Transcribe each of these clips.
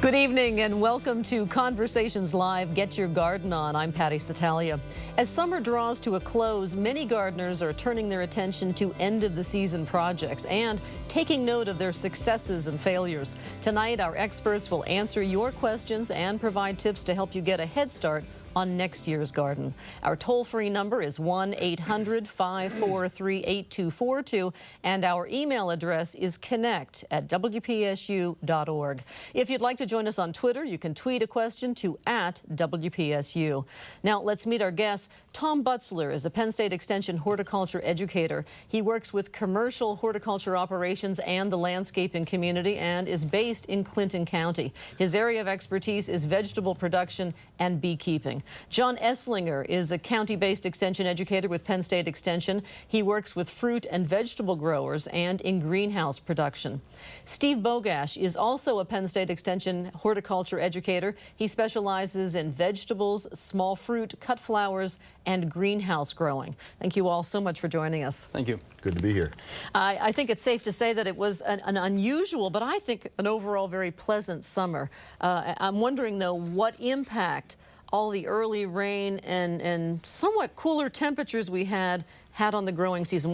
Good evening and welcome to Conversations Live. Get your garden on. I'm Patty Satalia. As summer draws to a close, many gardeners are turning their attention to end-of-the-season projects and taking note of their successes and failures. Tonight, our experts will answer your questions and provide tips to help you get a head start on next year's garden. Our toll-free number is 1-800-543-8242, and our email address is connect@wpsu.org. If you'd like to join us on Twitter, you can tweet a question to @WPSU. Now, let's meet our guest. Tom Butzler is a Penn State Extension horticulture educator. He works with commercial horticulture operations and the landscaping community and is based in Clinton County. His area of expertise is vegetable production and beekeeping. John Esslinger is a county-based extension educator with Penn State Extension. He works with fruit and vegetable growers and in greenhouse production. Steve Bogash is also a Penn State Extension horticulture educator. He specializes in vegetables, small fruit, cut flowers, and greenhouse growing. Thank you all so much for joining us. Thank you. Good to be here. I think it's safe to say that it was an unusual, but I think an overall very pleasant summer. I'm wondering, though, what impact all the early rain and somewhat cooler temperatures we had on the growing season.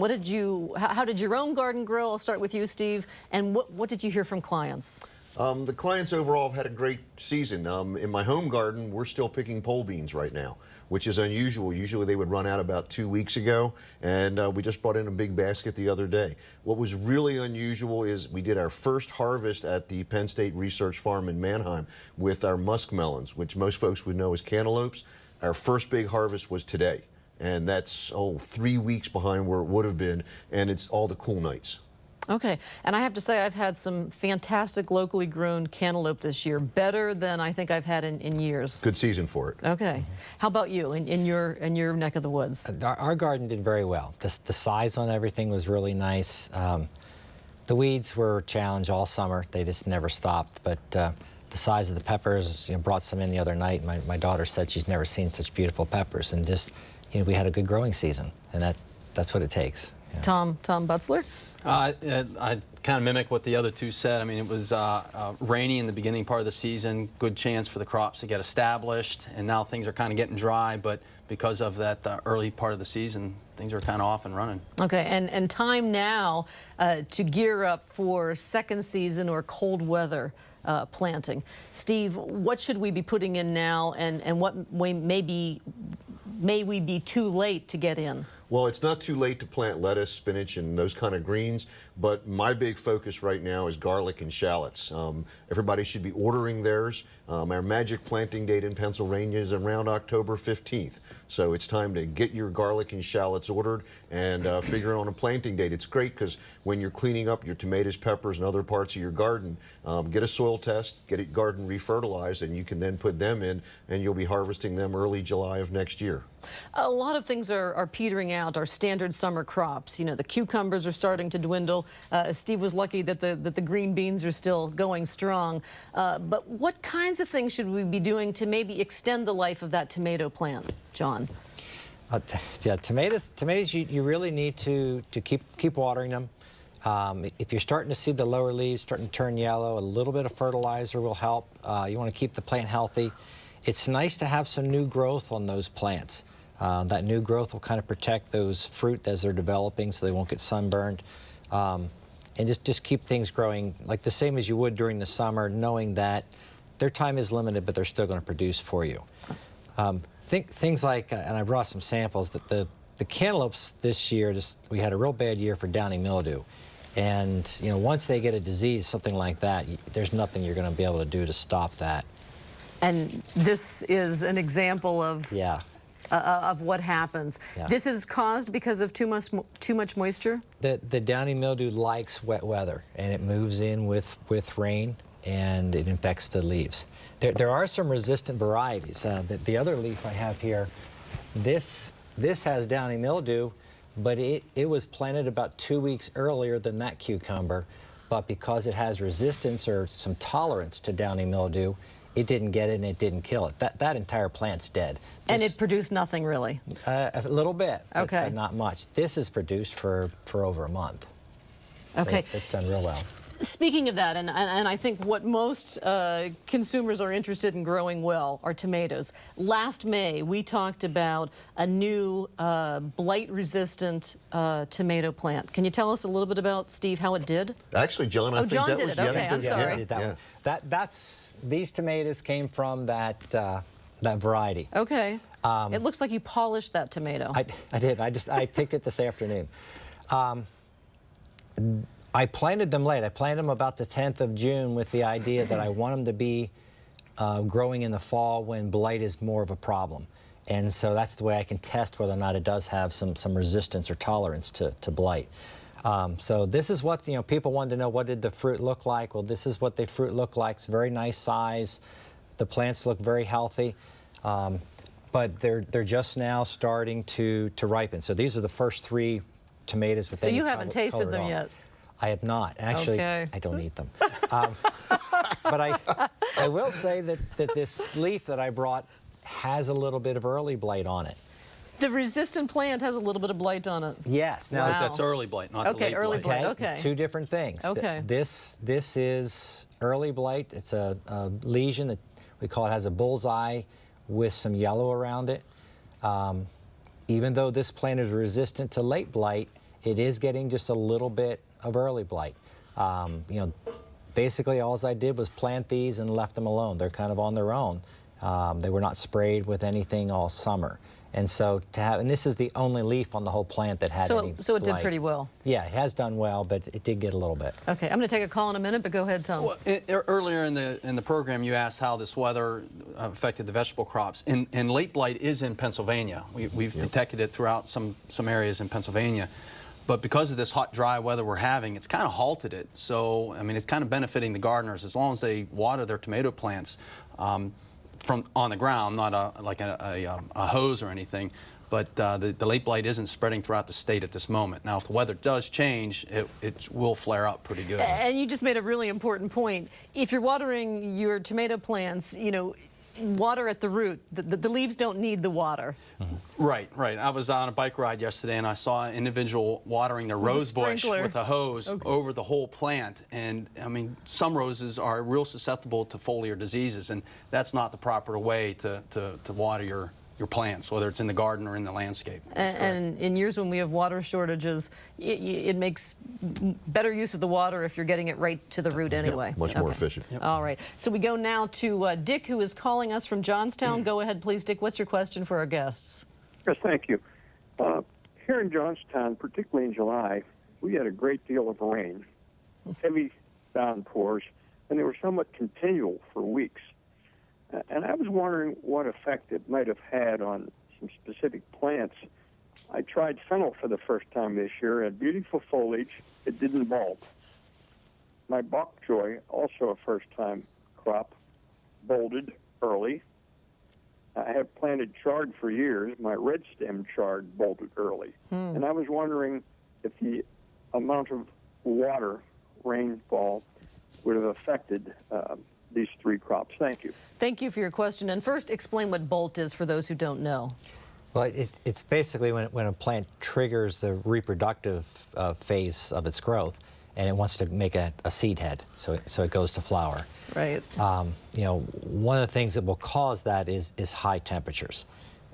How did your own garden grow? I'll start with you, Steve. And what did you hear from clients? The clients overall have had a great season. In my home garden, we're still picking pole beans right now, which is unusual. Usually they would run out about 2 weeks ago, and we just brought in a big basket the other day. What was really unusual is we did our first harvest at the Penn State Research Farm in Mannheim with our muskmelons, which most folks would know as cantaloupes. Our first big harvest was today, and that's 3 weeks behind where it would have been, and it's all the cool nights. Okay, and I have to say I've had some fantastic locally grown cantaloupe this year, better than I think I've had in years. Good season for it. Okay, how about you in your neck of the woods? Our garden did very well. The size on everything was really nice. The weeds were a challenge all summer. They just never stopped. But the size of the peppers, brought some in the other night. My daughter said she's never seen such beautiful peppers, and just we had a good growing season, and that's what it takes. Tom Butzler? I kind of mimic what the other two said. I mean, it was rainy in the beginning part of the season, good chance for the crops to get established, and now things are kind of getting dry, but because of that early part of the season, things are kind of off and running. Okay, and time now to gear up for second season or cold weather planting. Steve, what should we be putting in now, and what may we be too late to get in? Well, it's not too late to plant lettuce, spinach, and those kind of greens, but my big focus right now is garlic and shallots. Everybody should be ordering theirs. Our magic planting date in Pennsylvania is around October 15th, so it's time to get your garlic and shallots ordered and figure on a planting date. It's great because when you're cleaning up your tomatoes, peppers, and other parts of your garden, get a soil test, get it garden refertilized, and you can then put them in, and you'll be harvesting them early July of next year. A lot of things are petering out, our standard summer crops. The cucumbers are starting to dwindle. Steve was lucky that the green beans are still going strong. But what kinds of things should we be doing to maybe extend the life of that tomato plant, John? Yeah, tomatoes you really need to keep watering them. If you're starting to see the lower leaves starting to turn yellow, a little bit of fertilizer will help. You want to keep the plant healthy. It's nice to have some new growth on those plants. That new growth will kind of protect those fruit as they're developing so they won't get sunburned. And just keep things growing like the same as you would during the summer, knowing that their time is limited, but they're still going to produce for you. Things like, and I brought some samples, that the cantaloupes this year, we had a real bad year for Downy Mildew. And once they get a disease, something like that, there's nothing you're going to be able to do to stop that. And this is an example of what happens. Yeah. This is caused because of too much moisture? The Downy Mildew likes wet weather, and it moves in with rain, and it infects the leaves. There are some resistant varieties. The other leaf I have here, this has Downy Mildew, but it was planted about 2 weeks earlier than that cucumber, but because it has resistance or some tolerance to Downy Mildew, it didn't get it and it didn't kill it. That entire plant's dead. And it produced nothing really? A little bit, okay. But not much. This is produced for over a month. So okay. it's done real well. Speaking of that, and I think what most consumers are interested in growing well are tomatoes. Last May, we talked about a new blight-resistant tomato plant. Can you tell us a little bit about, Steve, how it did? Actually, John, I think John that did was... it. Okay, I'm sorry. Yeah, did that one. These tomatoes came from that variety. Okay. It looks like you polished that tomato. I did. I picked it this afternoon. I planted them late. I planted them about the 10th of June with the idea that I want them to be growing in the fall when blight is more of a problem. And so that's the way I can test whether or not it does have some resistance or tolerance to blight. So this is what, people wanted to know, what did the fruit look like? Well, this is what the fruit looked like. It's a very nice size. The plants look very healthy. But they're just now starting to ripen. So these are the first 3 tomatoes with So you haven't tasted them yet? I have not. Actually, okay. I don't eat them. But I will say that this leaf that I brought has a little bit of early blight on it. The resistant plant has a little bit of blight on it. Yes. Now Wow. That's early blight, not the late early blight. blight. Okay. 2 different things. Okay. This is early blight. It's a lesion that we call it has a bullseye with some yellow around it. Even though this plant is resistant to late blight, it is getting just a little bit of early blight. Basically all I did was plant these and left them alone. They're kind of on their own. They were not sprayed with anything all summer. And so and this is the only leaf on the whole plant that had any So it did blight. pretty well. Yeah, it has done well, but it did get a little bit. Okay, I'm going to take a call in a minute, but go ahead, Tom. Well, earlier in the program, you asked how this weather affected the vegetable crops. And late blight is in Pennsylvania. We've detected it throughout some areas in Pennsylvania. But because of this hot, dry weather we're having, it's kind of halted it. So, I mean, it's kind of benefiting the gardeners as long as they water their tomato plants from on the ground, not like a hose or anything. But the late blight isn't spreading throughout the state at this moment. Now, if the weather does change, it will flare up pretty good. And you just made a really important point. If you're watering your tomato plants, water at the root. The leaves don't need the water. Mm-hmm. Right. I was on a bike ride yesterday, and I saw an individual watering their rose bush with a hose over the whole plant. And, I mean, some roses are real susceptible to foliar diseases, and that's not the proper way to water your plants, whether it's in the garden or in the landscape. And in years when we have water shortages, it makes better use of the water if you're getting it right to the root anyway. Yep, much more efficient. Yep. All right. So we go now to Dick, who is calling us from Johnstown. Go ahead, please, Dick. What's your question for our guests? Yes, thank you. Here in Johnstown, particularly in July, we had a great deal of rain, heavy downpours, and they were somewhat continual for weeks. And I was wondering what effect it might have had on some specific plants. I tried fennel for the first time this year. It had beautiful foliage. It didn't bulb. My bok choy, also a first-time crop, bolted early. I have planted chard for years. My red stem chard bolted early. And I was wondering if the amount of water, rainfall, would have affected these 3 crops. Thank you. Thank you for your question. And first, explain what bolt is for those who don't know. Well, it's basically when a plant triggers the reproductive phase of its growth, and it wants to make a seed head, so it goes to flower. Right. One of the things that will cause that is high temperatures.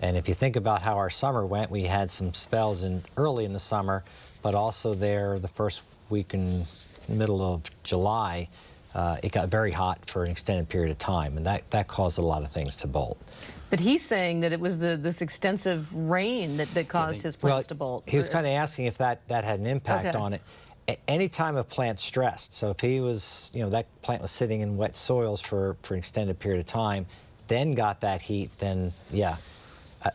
And if you think about how our summer went, we had some spells early in the summer, but also the first week in the middle of July, it got very hot for an extended period of time, and that caused a lot of things to bolt. But he's saying that it was this extensive rain that caused his plants to bolt. He was kind of asking if that had an impact on it. Anytime a plant's stressed, so if he was, that plant was sitting in wet soils for an extended period of time, then got that heat, then yeah.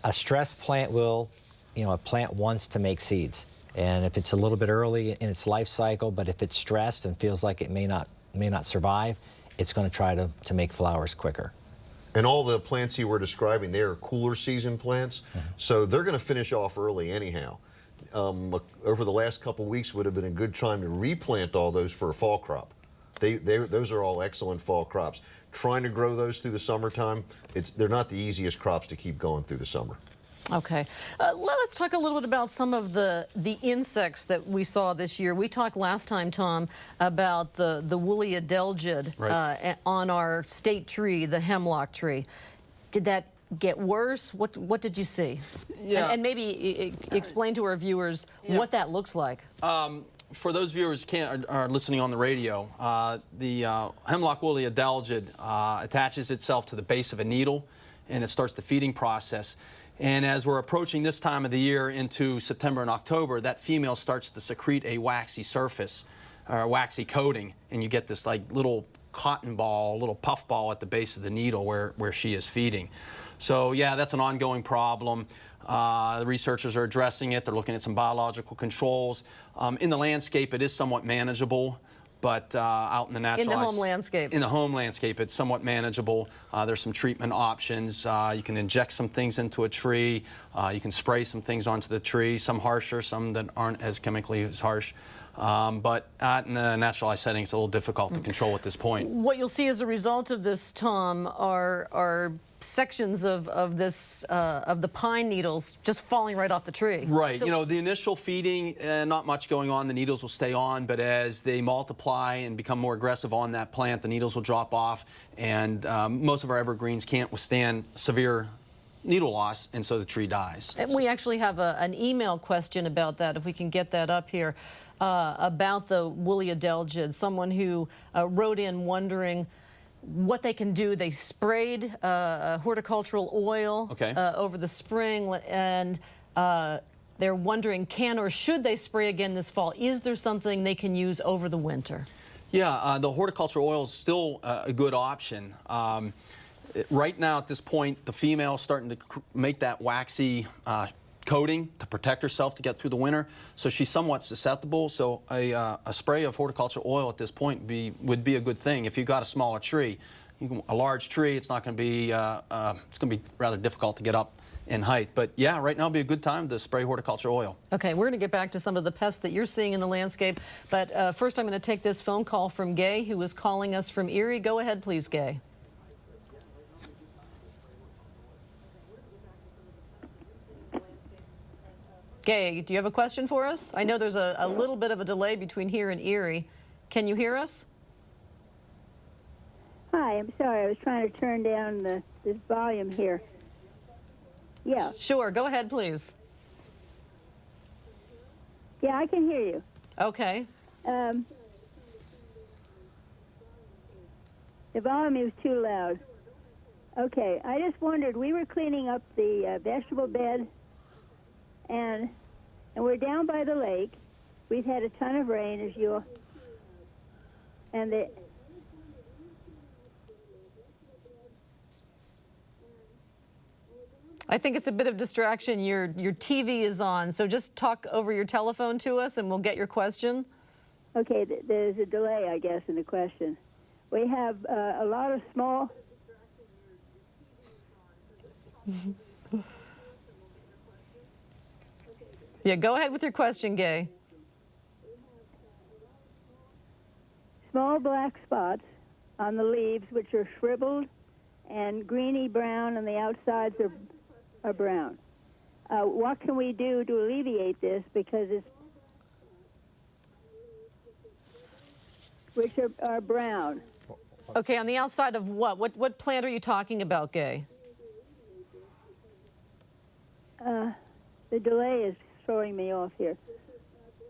A stressed plant will, a plant wants to make seeds. And if it's a little bit early in its life cycle, but if it's stressed and feels like it may not survive, it's going to try to make flowers quicker. And all the plants you were describing, they're cooler season plants, so they're going to finish off early anyhow. Over the last couple weeks would have been a good time to replant all those for a fall crop. Those are all excellent fall crops. Trying to grow those through the summertime, they're not the easiest crops to keep going through the summer. Okay. Let's talk a little bit about some of the insects that we saw this year. We talked last time, Tom, about the woolly adelgid Right. on our state tree, the hemlock tree. Did that get worse? What did you see? Yeah. And maybe explain to our viewers what that looks like. For those viewers who are listening on the radio, the hemlock woolly adelgid attaches itself to the base of a needle, and it starts the feeding process. And as we're approaching this time of the year into September and October, that female starts to secrete a waxy surface, or a waxy coating, and you get this like little cotton ball, little puff ball at the base of the needle where she is feeding. So yeah, that's an ongoing problem. The researchers are addressing it. They're looking at some biological controls. In the landscape, it is somewhat manageable, but out in the natural... In the home landscape. In the home landscape, it's somewhat manageable. There's some treatment options. You can inject some things into a tree. You can spray some things onto the tree, some harsher, some that aren't as chemically as harsh. But in the naturalized setting, it's a little difficult to control at this point. What you'll see as a result of this, Tom, are sections of this of the pine needles just falling right off the tree. Right. So, you know, the initial feeding, not much going on. The needles will stay on, but as they multiply and become more aggressive on that plant, the needles will drop off, and most of our evergreens can't withstand severe needle loss, and so the tree dies. and we actually have an email question about that, if we can get that up here, about the woolly adelgid. Someone who wrote in wondering what they can do. They sprayed horticultural oil over the spring, and they're wondering, can or should they spray again this fall? Is there something they can use over the winter? Yeah, the horticultural oil is still a good option. Right now, at this point, the female is starting to make that waxy coating to protect herself to get through the winter, so she's somewhat susceptible. So a spray of horticultural oil at this point would be a good thing. If you've got a smaller tree, a large tree, it's not going to be it's going to be rather difficult to get up in height. But yeah, right now would be a good time to spray horticultural oil. Okay, we're going to get back to some of the pests that you're seeing in the landscape, but first I'm going to take this phone call from Gay, who is calling us from Erie. Go ahead, please, Gay. Gay, do you have a question for us? I know there's a little bit of a delay between here and Erie. Can you hear us? Hi, I'm sorry. I was trying to turn down this volume here. Yeah. Sure, go ahead, please. Yeah, I can hear you. Okay. The volume is too loud. Okay, I just wondered, we were cleaning up the vegetable bed, and we're down by the lake. We've had a ton of rain, as you, and I think it's a bit of distraction. Your TV is on, so just talk over your telephone to us and we'll get your question. Okay, there's a delay, I guess, in the question. We have a lot of small... Yeah, go ahead with your question, Gay. Small black spots on the leaves, which are shriveled and greeny brown, and the outsides are brown. What can we do to alleviate this? Because it's which are brown. Okay, on the outside of what? What plant are you talking about, Gay? The delay is throwing me off here.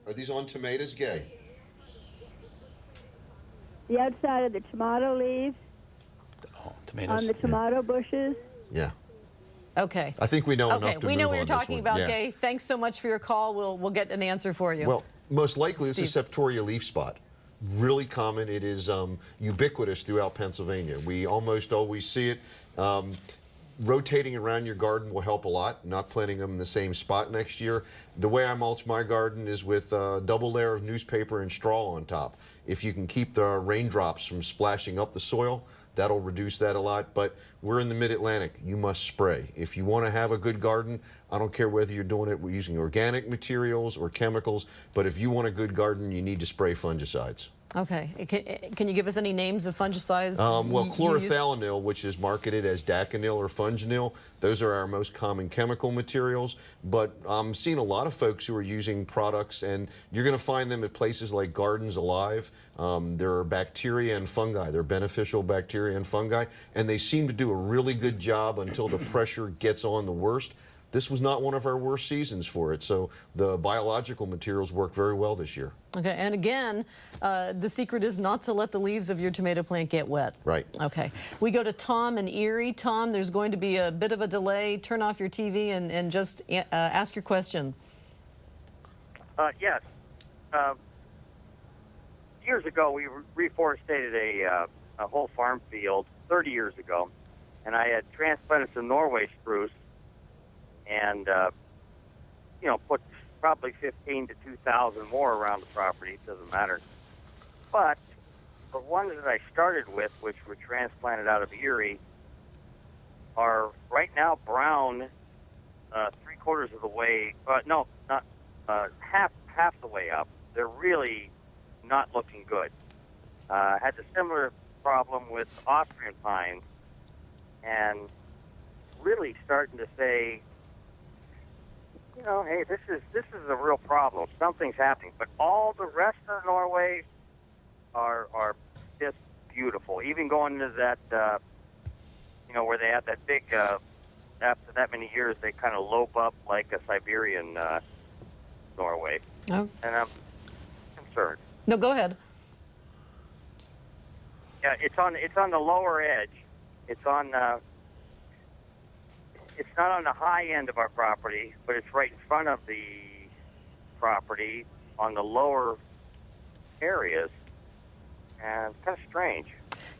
Are these on tomatoes, Gay? The outside of the tomato leaves, Oh, tomatoes. on the tomato bushes. Yeah. Okay. I think we know enough Okay, to we know move what you're on this talking one. about, Yeah. Gay. Thanks so much for your call. We'll get an answer for you. Well, most likely it's a Steve. Septoria leaf spot. Really common. It is ubiquitous throughout Pennsylvania. We almost always see it. Rotating around your garden will help a lot, not planting them in the same spot next year. The way I mulch my garden is with a double layer of newspaper and straw on top. If you can keep the raindrops from splashing up the soil, that'll reduce that a lot. But we're in the mid-Atlantic. You must spray. If you want to have a good garden, I don't care whether you're doing it using organic materials or chemicals, but if you want a good garden, you need to spray fungicides. Okay. Can you give us any names of fungicides? Well, you use? chlorophyllonyl, which is marketed as Daconil or Funginyl, those are our most common chemical materials. But I'm seeing a lot of folks who are using products, and you're going to find them at places like Gardens Alive. There are bacteria and fungi. They're beneficial bacteria and fungi, and they seem to do a really good job until the pressure gets on the worst. This was not one of our worst seasons for it, so the biological materials work very well this year. Okay, and again, the secret is not to let the leaves of your tomato plant get wet. Right. Okay. We go to Tom in Erie. Tom, there's going to be a bit of a delay. Turn off your TV and just ask your question. Yes. Years ago, we reforestated a whole farm field 30 years ago, and I had transplanted some Norway spruce and, you know, put probably 15 to 2,000 more around the property. It doesn't matter. But the ones that I started with, which were transplanted out of Erie, are right now brown 3/4 of the way. No, not half the way up. They're really not looking good. Had a similar problem with Austrian pines, and really starting to say, you know, hey, this is a real problem. Something's happening. But all the rest of Norway are just beautiful. Even going to that, you know, where they have that big, after that many years, they kind of lope up like a Siberian Norway. Oh. And I'm concerned. No, go ahead. Yeah, it's on the lower edge. It's on. It's not on the high end of our property, but it's right in front of the property on the lower areas, and it's kind of strange.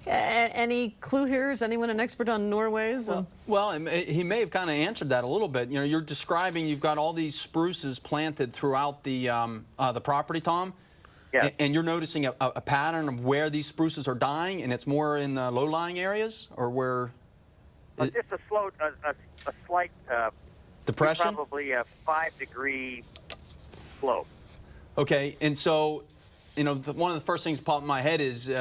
Any clue here? Is anyone an expert on Norways? Well, he may have kind of answered that a little bit. You know, you're describing you've got all these spruces planted throughout the property, Tom. Yeah. And you're noticing a pattern of where these spruces are dying, and it's more in the low-lying areas, or where? Just a slight Depression? Probably a 5-degree slope. Okay, and so, you know, one of the first things that popped in my head is, you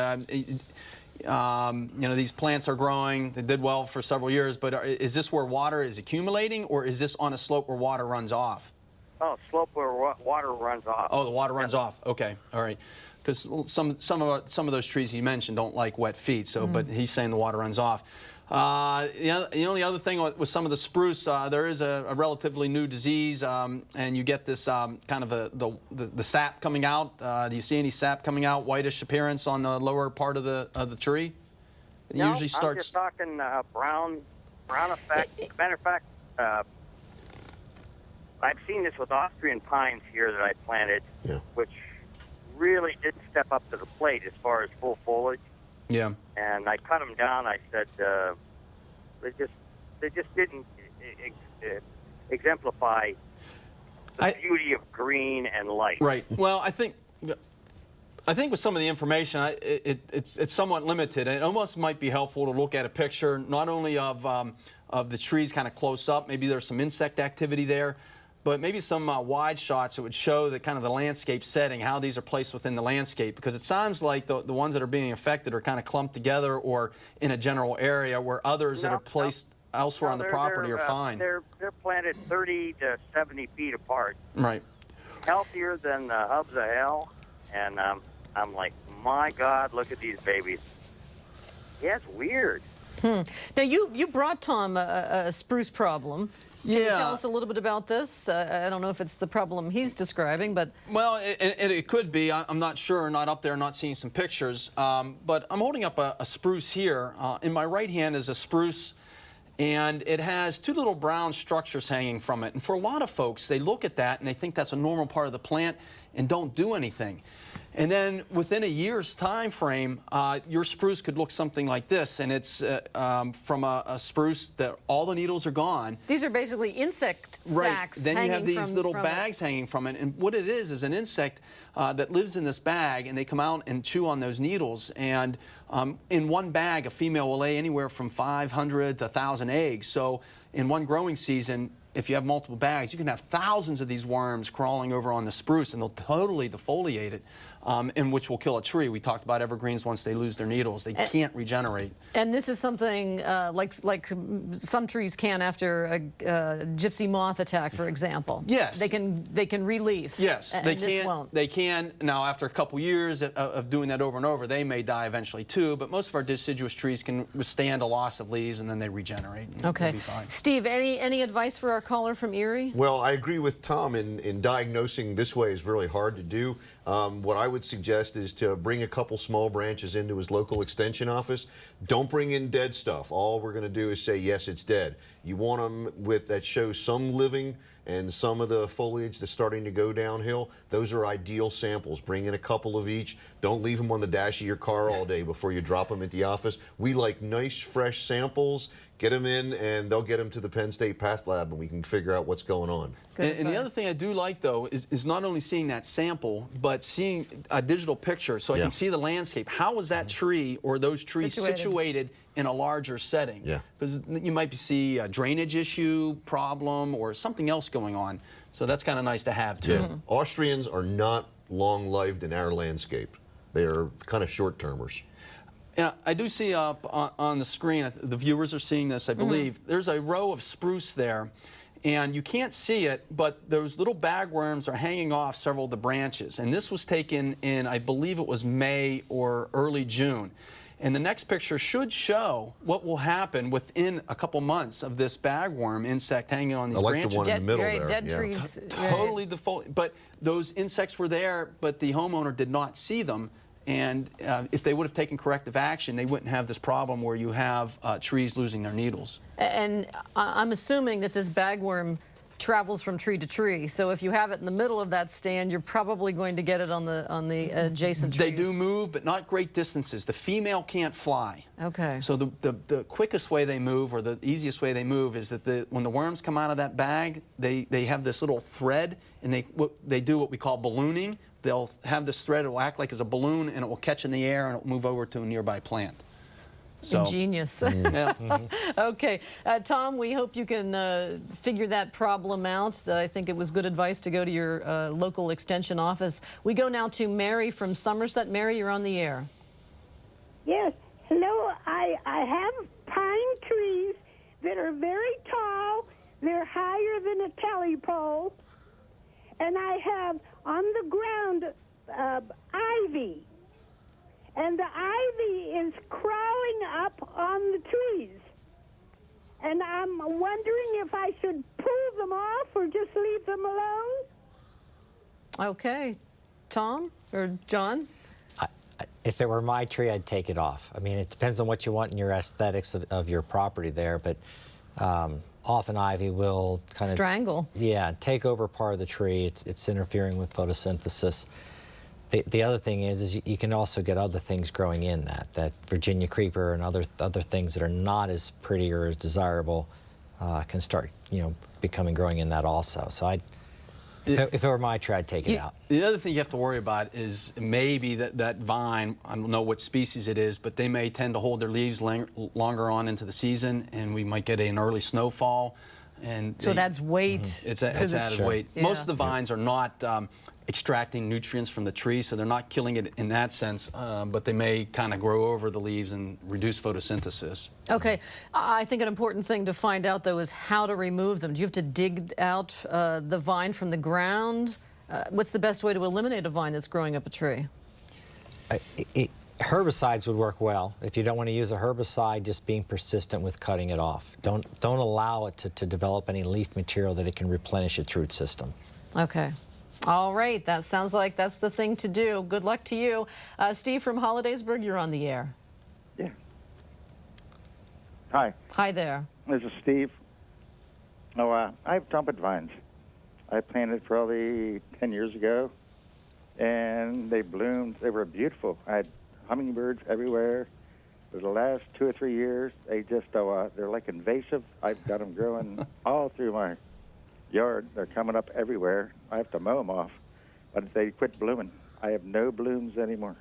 know, these plants are growing. They did well for several years, but is this where water is accumulating, or is this on a slope where water runs off? Oh, slope where water runs off. Oh, the water runs off. Okay, all right. Because some of those trees he mentioned don't like wet feet. So, but he's saying the water runs off. The only other thing with some of the spruce, there is a relatively new disease, and you get this kind of the sap coming out. Do you see any sap coming out? Whitish appearance on the lower part of the tree. It No, usually starts. I'm just talking brown effect. As a matter of fact, I've seen this with Austrian pines here that I planted, which really didn't step up to the plate as far as full foliage. Yeah. And I cut them down. I said they just didn't exemplify the beauty of green and light. Right. Well, I think with some of the information, it's somewhat limited. It almost might be helpful to look at a picture, not only of the trees kind of close up. Maybe there's some insect activity there, but maybe some wide shots that would show the kind of the landscape setting, how these are placed within the landscape. Because it sounds like the ones that are being affected are kind of clumped together or in a general area, where others that are placed elsewhere on the property are fine. They're planted 30 to 70 feet apart. Right. Healthier than the hubs of hell. And I'm like, my God, look at these babies. Yeah, it's weird. Now, you brought Tom a spruce problem. Can you tell us a little bit about this? I don't know if it's the problem he's describing, but... Well, it could be. I'm not sure, not up there, not seeing some pictures. But I'm holding up a spruce here. In my right hand is a spruce, and it has two little brown structures hanging from it. And for a lot of folks, they look at that and they think that's a normal part of the plant and don't do anything. And then within a year's time frame, your spruce could look something like this. And it's from a spruce that all the needles are gone. These are basically insect sacs. Then you have hanging these little bags hanging from it. And what it is an insect that lives in this bag, and they come out and chew on those needles. And in one bag, a female will lay anywhere from 500 to 1,000 eggs. So in one growing season, if you have multiple bags, you can have thousands of these worms crawling over on the spruce, and they'll totally defoliate it. and which will kill a tree. We talked about evergreens once they lose their needles. They can't regenerate. And this is something like some trees can after a gypsy moth attack, for example. Yes. They can relieve. Yes, and they this can. won't. They can. Now, after a couple years of doing that over and over, they may die eventually too. But most of our deciduous trees can withstand a loss of leaves, and then they regenerate. And Okay. they'll be fine. Steve, any advice for our caller from Erie? Well, I agree with Tom in diagnosing this way is really hard to do. What I would suggest is to bring a couple small branches into his local extension office. Don't bring in dead stuff. All we're going to do is say, yes, it's dead. You want them that shows some living and some of the foliage that's starting to go downhill. Those are ideal samples. Bring in a couple of each. Don't leave them on the dash of your car all day before you drop them at the office. We like nice, fresh samples. Get them in, and they'll get them to the Penn State Path Lab, and we can figure out what's going on. And the other thing I do like, though, is not only seeing that sample, but seeing a digital picture so I can see the landscape. How is that tree or those trees situated in a larger setting? Yeah. Because you might see a drainage issue, problem, or something else going on. So that's kind of nice to have, too. Yeah. Austrians are not long-lived in our landscape. They are kind of short-termers. And I do see up on the screen, the viewers are seeing this, I believe, there's a row of spruce there. And you can't see it, but those little bagworms are hanging off several of the branches. And this was taken in, I believe it was May or early June. And the next picture should show what will happen within a couple months of this bagworm insect hanging on these branches. I like the one in the middle there. Dead trees. Totally defoliate. But those insects were there, but the homeowner did not see them. And if they would have taken corrective action, they wouldn't have this problem where you have trees losing their needles. And I'm assuming that this bagworm travels from tree to tree. So if you have it in the middle of that stand, you're probably going to get it on the adjacent trees. They do move, but not great distances. The female can't fly. Okay. So the quickest way they move, or the easiest way they move, is that when the worms come out of that bag, they have this little thread, and they do what we call ballooning. They'll have this thread, it will act like it's a balloon, and it will catch in the air, and it will move over to a nearby plant. So, ingenious. Yeah. Okay. Tom, we hope you can figure that problem out. I think it was good advice to go to your local extension office. We go now to Mary from Somerset. Mary, you're on the air. Yes. Hello. I have pine trees that are very tall. They're higher than a telephone. And I have on the ground ivy. And the ivy is crawling up on the trees. And I'm wondering if I should pull them off or just leave them alone. Okay. Tom or John? If it were my tree, I'd take it off. I mean, it depends on what you want in your aesthetics of your property there, but often ivy will kind of strangle. Yeah, take over part of the tree. It's interfering with photosynthesis. The other thing is you can also get other things growing in that Virginia creeper and other things that are not as pretty or as desirable can start growing in that also. So if it were my tree, I'd take it out. The other thing you have to worry about is maybe that vine, I don't know what species it is, but they may tend to hold their leaves longer on into the season, and we might get an early snowfall. And so it adds weight. It's added weight. Yeah. Most of the vines are not extracting nutrients from the tree, so they're not killing it in that sense, but they may kind of grow over the leaves and reduce photosynthesis. Okay. I think an important thing to find out, though, is how to remove them. Do you have to dig out the vine from the ground? What's the best way to eliminate a vine that's growing up a tree? Herbicides would work well. If you don't want to use a herbicide, just being persistent with cutting it off. Don't allow it to develop any leaf material that it can replenish its root system. Okay. All right. That sounds like that's the thing to do. Good luck to you. Steve from Hollidaysburg, you're on the air. Yeah. Hi. Hi there. This is Steve. Oh, I have trumpet vines. I planted probably 10 years ago, and they bloomed. They were beautiful. I had hummingbirds everywhere. For the last 2 or 3 years, they just, they're like invasive. I've got them growing all through my yard. They're coming up everywhere. I have to mow them off, but they quit blooming. I have no blooms anymore.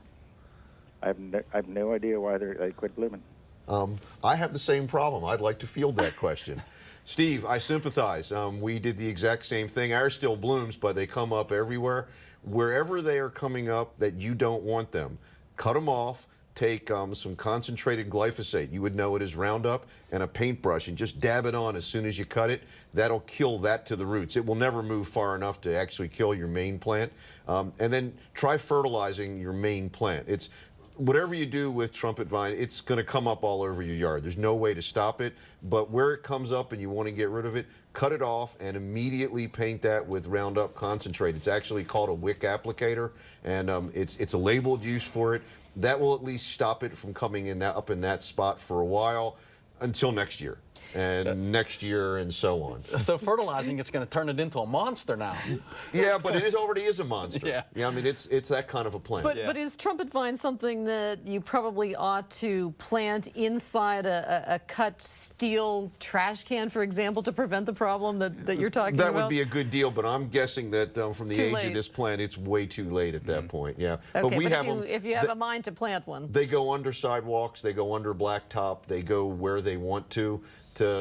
I have no idea why they quit blooming. I have the same problem. I'd like to field that question. Steve, I sympathize. We did the exact same thing. Ours still blooms, but they come up everywhere. wherever they are coming up that you don't want them, cut them off. Take some concentrated glyphosate, you would know it as Roundup, and a paintbrush, and just dab it on as soon as you cut it. That'll kill that to the roots. It will never move far enough to actually kill your main plant. And then try fertilizing your main plant. It's whatever you do with trumpet vine, it's going to come up all over your yard. There's no way to stop it, but where it comes up and you want to get rid of it, cut it off and immediately paint that with Roundup concentrate. It's actually called a wick applicator, and it's a labeled use for it. That will at least stop it from coming in up in that spot for a while until next year. And next year and so on. So fertilizing, it's going to turn it into a monster now. Yeah, but it already is a monster. Yeah. I mean, it's that kind of a plant. But is trumpet vine something that you probably ought to plant inside a cut steel trash can, for example, to prevent the problem that you're talking about? That would be a good deal, but I'm guessing that from the age of this plant, it's way too late at that point. Yeah. Okay, but we have if you have a mind to plant one. They go under sidewalks, they go under blacktop, they go where they want to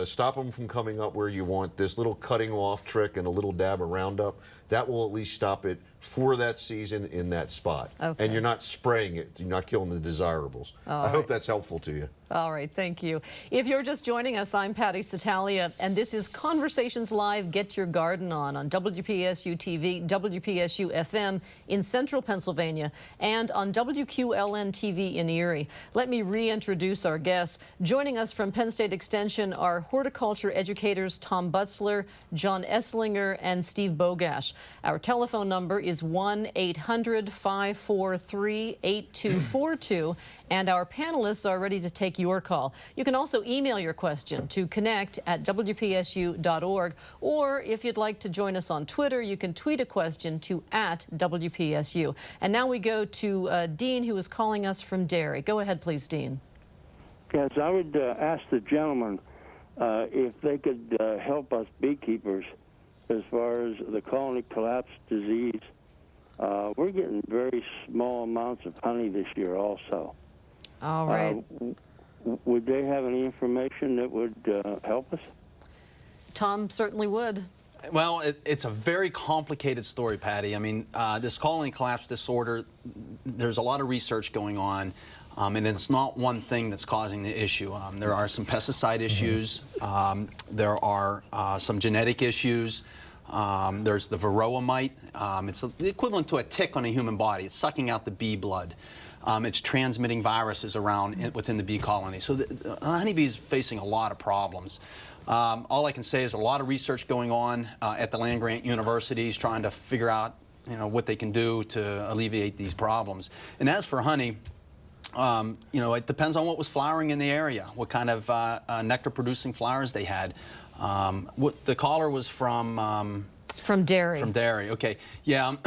stop them from coming up where you want. This little cutting off trick and a little dab of Roundup, that will at least stop it for that season in that spot. Okay. And you're not spraying it, you're not killing the desirables. I hope that's helpful to you. All right, thank you. If you're just joining us, I'm Patty Satalia, and this is Conversations Live, Get Your Garden On WPSU TV, WPSU FM in central Pennsylvania, and on WQLN TV in Erie. Let me reintroduce our guests. Joining us from Penn State Extension are horticulture educators Tom Butzler, John Esslinger, and Steve Bogash. Our telephone number is 1-800-543-8242, and our panelists are ready to take your call. You can also email your question to connect@wpsu.org, or if you'd like to join us on Twitter, you can tweet a question to @WPSU. And now we go to Dean, who is calling us from Derry. Go ahead, please, Dean. Yes, I would ask the gentleman if they could help us beekeepers as far as the colony collapse disease. We're getting very small amounts of honey this year also. All right. Would they have any information that would help us? Tom certainly would. Well, it's a very complicated story, Patty. I mean, this colony collapse disorder, there's a lot of research going on, and it's not one thing that's causing the issue. There are some pesticide issues. There are some genetic issues. There's the varroa mite. It's the equivalent to a tick on a human body. It's sucking out the bee blood. It's transmitting viruses around within the bee colony. So the honeybee is facing a lot of problems. All I can say is a lot of research going on at the land-grant universities trying to figure out what they can do to alleviate these problems. And as for honey, it depends on what was flowering in the area, what kind of nectar-producing flowers they had. What the caller was from Derry. From Derry, okay. Yeah,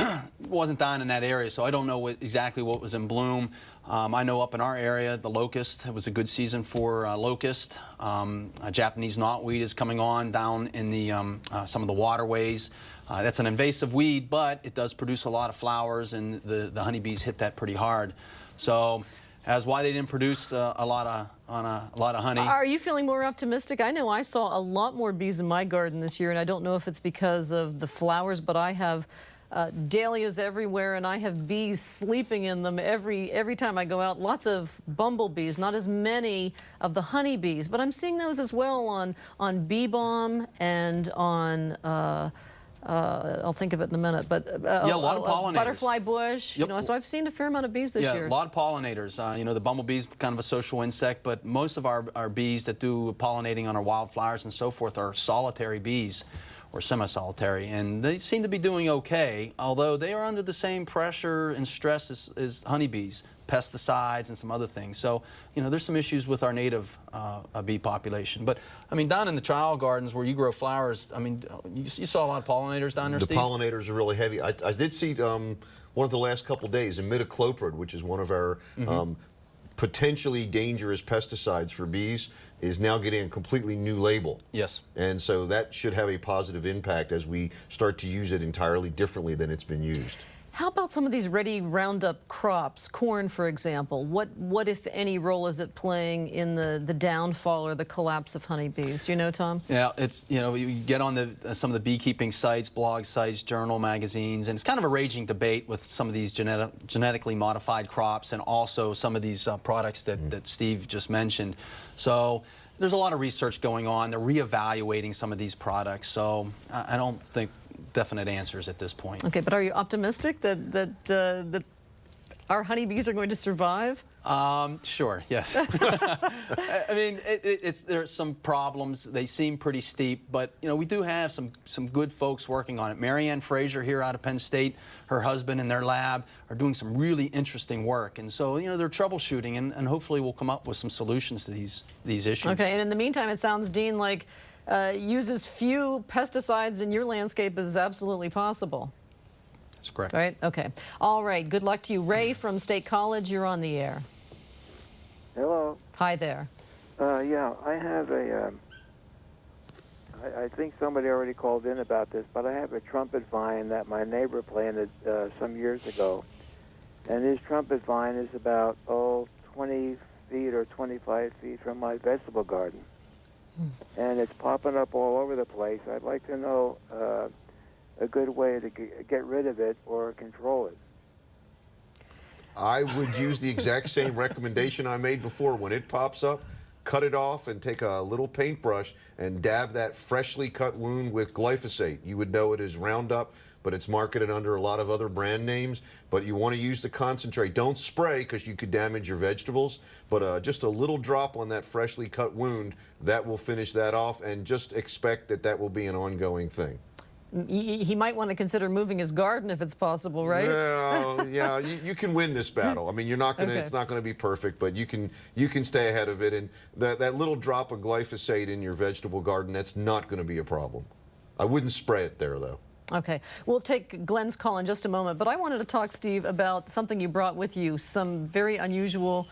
wasn't down in that area, so I don't know exactly what was in bloom. I know up in our area, the locust, it was a good season for locust. Japanese knotweed is coming on down in the some of the waterways. That's an invasive weed, but it does produce a lot of flowers, and the honeybees hit that pretty hard. So that's why they didn't produce a lot of honey. Are you feeling more optimistic? I know I saw a lot more bees in my garden this year, and I don't know if it's because of the flowers, but I have dahlias everywhere, and I have bees sleeping in them every time I go out. Lots of bumblebees, not as many of the honeybees, but I'm seeing those as well on bee balm and on I'll think of it in a minute, but yeah, a lot of pollinators. Butterfly bush. Yep. So I've seen a fair amount of bees this year. Yeah, a lot of pollinators. The bumblebee's kind of a social insect, but most of our bees that do pollinating on our wildflowers and so forth are solitary bees or semi-solitary, and they seem to be doing okay, although they are under the same pressure and stress as honeybees, pesticides and some other things. So, there's some issues with our native bee population. But, I mean, down in the trial gardens where you grow flowers, I mean, you saw a lot of pollinators down there, Steve? The pollinators are really heavy. I did see one of the last couple days, imidacloprid, which is one of our potentially dangerous pesticides for bees, is now getting a completely new label. Yes. And so that should have a positive impact as we start to use it entirely differently than it's been used. How about some of these ready Roundup crops, corn, for example? What if any, role is it playing in the downfall or the collapse of honeybees? Do you know, Tom? Yeah, it's, you know, you get on some of the beekeeping sites, blog sites, journal magazines, and it's kind of a raging debate with some of these genetically modified crops and also some of these products that Steve just mentioned. So there's a lot of research going on. They're reevaluating some of these products. So I don't think definite answers at this point. Okay, but are you optimistic that our honeybees are going to survive? Sure, yes. I mean, there's some problems. They seem pretty steep, but you know, we do have some good folks working on it. Marianne Fraser here out of Penn State, her husband and their lab are doing some really interesting work, and so you know, they're troubleshooting, and hopefully we'll come up with some solutions to these issues. Okay, and in the meantime, it sounds, Dean, like use as few pesticides in your landscape as absolutely possible. That's correct. Right? Okay. All right. Good luck to you. Ray from State College, you're on the air. Hello. Hi there. Yeah, I have I think somebody already called in about this, but I have a trumpet vine that my neighbor planted some years ago. And his trumpet vine is about, 20 feet or 25 feet from my vegetable garden. And it's popping up all over the place. I'd like to know a good way to get rid of it or control it. I would use the exact same recommendation I made before. When it pops up, cut it off and take a little paintbrush and dab that freshly cut wound with glyphosate. You would know it is Roundup, but it's marketed under a lot of other brand names. But you want to use the concentrate. Don't spray because you could damage your vegetables, but just a little drop on that freshly cut wound, that will finish that off, and just expect that that will be an ongoing thing. He might want to consider moving his garden if it's possible, right? Well, yeah, you can win this battle. I mean, you're not going to. Okay. It's not going to be perfect, but you can stay ahead of it. And that little drop of glyphosate in your vegetable garden, that's not going to be a problem. I wouldn't spray it there, though. Okay, we'll take Glenn's call in just a moment, but I wanted to talk, Steve, about something you brought with you, some very unusual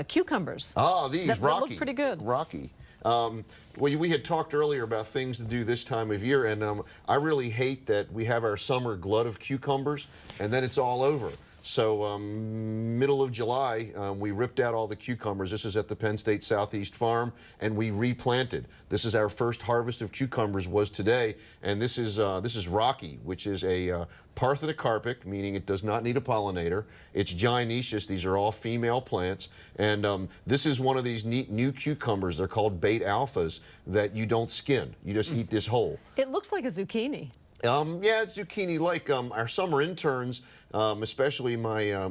cucumbers. Oh, these that rocky. look pretty good. Rocky. Well, we had talked earlier about things to do this time of year, and I really hate that we have our summer glut of cucumbers, and then it's all over. So middle of July, we ripped out all the cucumbers. This is at the Penn State Southeast Farm, and we replanted. This is our first harvest of cucumbers was today, and this is Rocky, which is a parthenocarpic, meaning it does not need a pollinator. It's gynoecious. These are all female plants, and this is one of these neat new cucumbers. They're called bait alphas that you don't skin. You just eat this whole. It looks like a zucchini. Yeah, it's zucchini-like. Our summer interns, especially my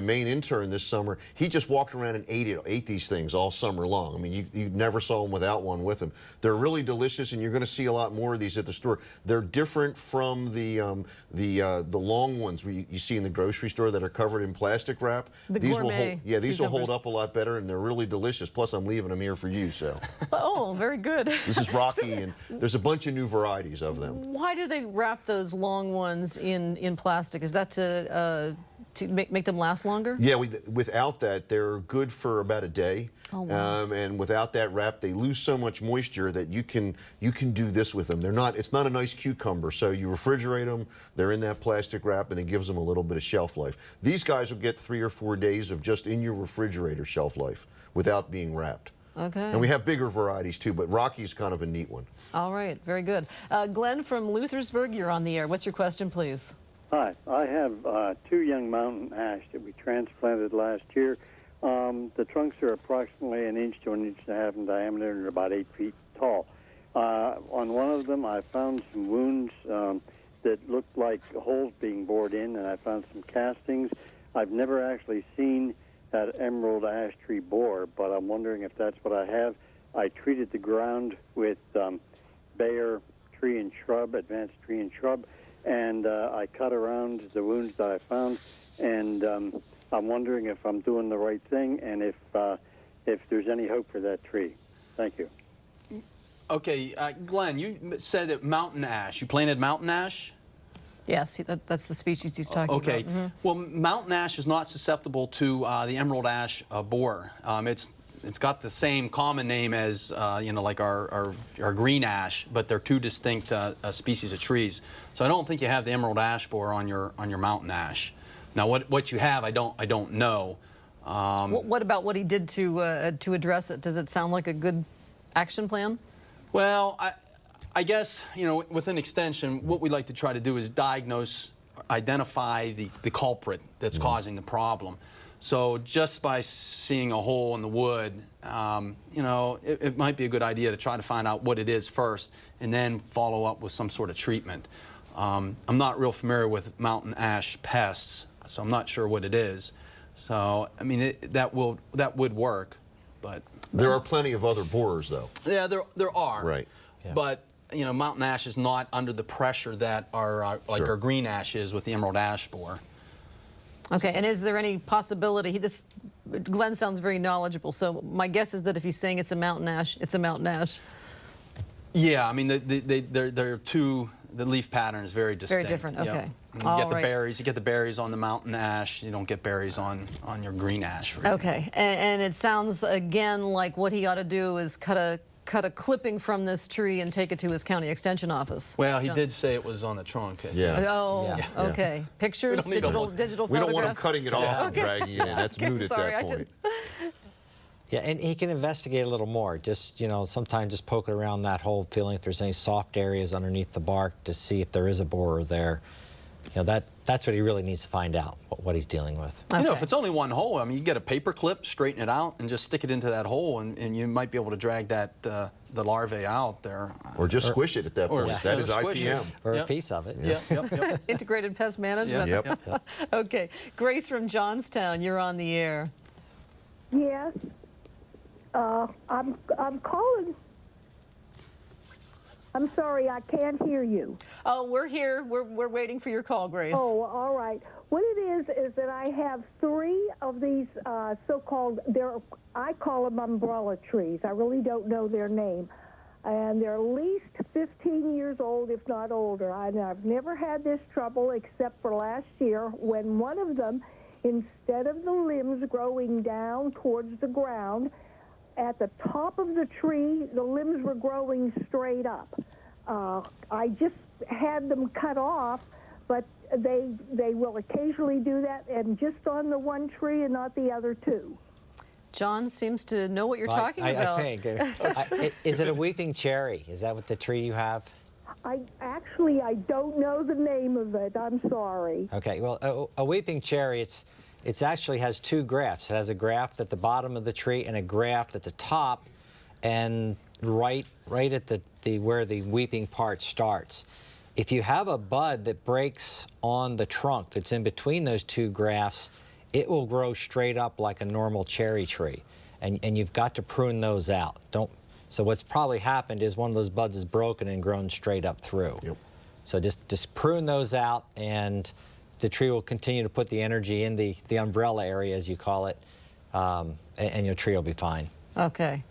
main intern this summer, he just walked around and ate these things all summer long. I mean, you never saw him without one with him. They're really delicious, and you're going to see a lot more of these at the store. They're different from the long ones you see in the grocery store that are covered in plastic wrap. These will hold up a lot better, and they're really delicious. Plus, I'm leaving them here for you. So. Oh, very good. This is Rocky, and there's a bunch of new varieties of them. Why do they wrap those long ones in plastic? Is that to make them last longer? Yeah, without that, they're good for about a day. Oh, wow. And without that wrap, they lose so much moisture that you can do this with them. It's not a nice cucumber, so you refrigerate them. They're in that plastic wrap, and it gives them a little bit of shelf life. These guys will get 3 or 4 days of just in your refrigerator shelf life without being wrapped. Okay. And we have bigger varieties too, but Rocky's kind of a neat one. All right, very good. Glenn from Luthersburg, you're on the air. What's your question, please? Hi, I have 2 young mountain ash that we transplanted last year. The trunks are approximately 1 inch to 1.5 inches in diameter and about 8 feet tall. On one of them, I found some wounds that looked like holes being bored in, and I found some castings. I've never actually seen that emerald ash tree borer, but I'm wondering if that's what I have. I treated the ground with Bayer tree and shrub, advanced tree and shrub, and I cut around the wounds that I found, and I'm wondering if I'm doing the right thing and if there's any hope for that tree. Thank you. Okay, Glenn, you said that mountain ash. You planted mountain ash? Yes, that's the species he's talking about. Okay. Well, mountain ash is not susceptible to the emerald ash borer. it's got the same common name as you know, like our green ash, but they're two distinct species of trees. So I don't think you have the emerald ash borer on your mountain ash. Now what you have, I don't know. What about what he did to address it? Does it sound like a good action plan? Well, I guess, you know, with an extension, what we like to try to do is diagnose, identify the culprit that's causing the problem. So just by seeing a hole in the wood, you know, it might be a good idea to try to find out what it is first and then follow up with some sort of treatment. I'm not real familiar with mountain ash pests, so I'm not sure what it is. So, I mean, that would work, but... There are plenty of other borers, though. Yeah, there are. Right. Yeah. But, you know, mountain ash is not under the pressure that our our green ash is with the emerald ash borer. Okay, and is there any possibility, Glenn sounds very knowledgeable, so my guess is that if he's saying it's a mountain ash, it's a mountain ash. Yeah, I mean, they're two, the leaf pattern is very distinct. Very different, okay. Yep. You get the berries, you get the berries on the mountain ash, you don't get berries on your green ash. For example. Okay, and it sounds again like what he ought to do is cut a clipping from this tree and take it to his county extension office. Well, he did say it was on the trunk. Yeah. Oh, Yeah. okay. Pictures, digital photographs. We don't want them cutting it off and Okay. dragging it in. That's moot at Sorry, that point. Yeah, and he can investigate a little more. Just, you know, sometimes just poke it around that hole, feeling if there's any soft areas underneath the bark to see if there is a borer there. You know, that's what he really needs to find out, what he's dealing with. Okay. You know, if it's only one hole, I mean, you get a paper clip, straighten it out, and just stick it into that hole, and you might be able to drag that the larvae out there. Or just squish it at that point. That is squish it. IPM. Or Yep. a piece of it. Yep. Integrated pest management. Yep. Okay, Grace from Johnstown, you're on the air. Yes. I'm calling. I'm sorry, I can't hear you. Oh, we're here. We're waiting for your call, Grace. Oh, all right. What it is that I have 3 of these so-called, I call them umbrella trees. I really don't know their name. And they're at least 15 years old, if not older. I've never had this trouble except for last year when one of them, instead of the limbs growing down towards the ground, at the top of the tree, the limbs were growing straight up. I just had them cut off, but they will occasionally do that, and just on the one tree and not the other 2. John seems to know what you're talking I about. think. Is it a weeping cherry? Is that what the tree you have? I don't know the name of it. I'm sorry. Okay, well, a weeping cherry, it actually has 2 grafts. It has a graft at the bottom of the tree and a graft at the top, and right at the where the weeping part starts. If you have a bud that breaks on the trunk that's in between those 2 grafts, it will grow straight up like a normal cherry tree, and you've got to prune those out. So what's probably happened is one of those buds is broken and grown straight up through. Yep. So just prune those out, and the tree will continue to put the energy in the umbrella area, as you call it, and your tree will be fine. Okay.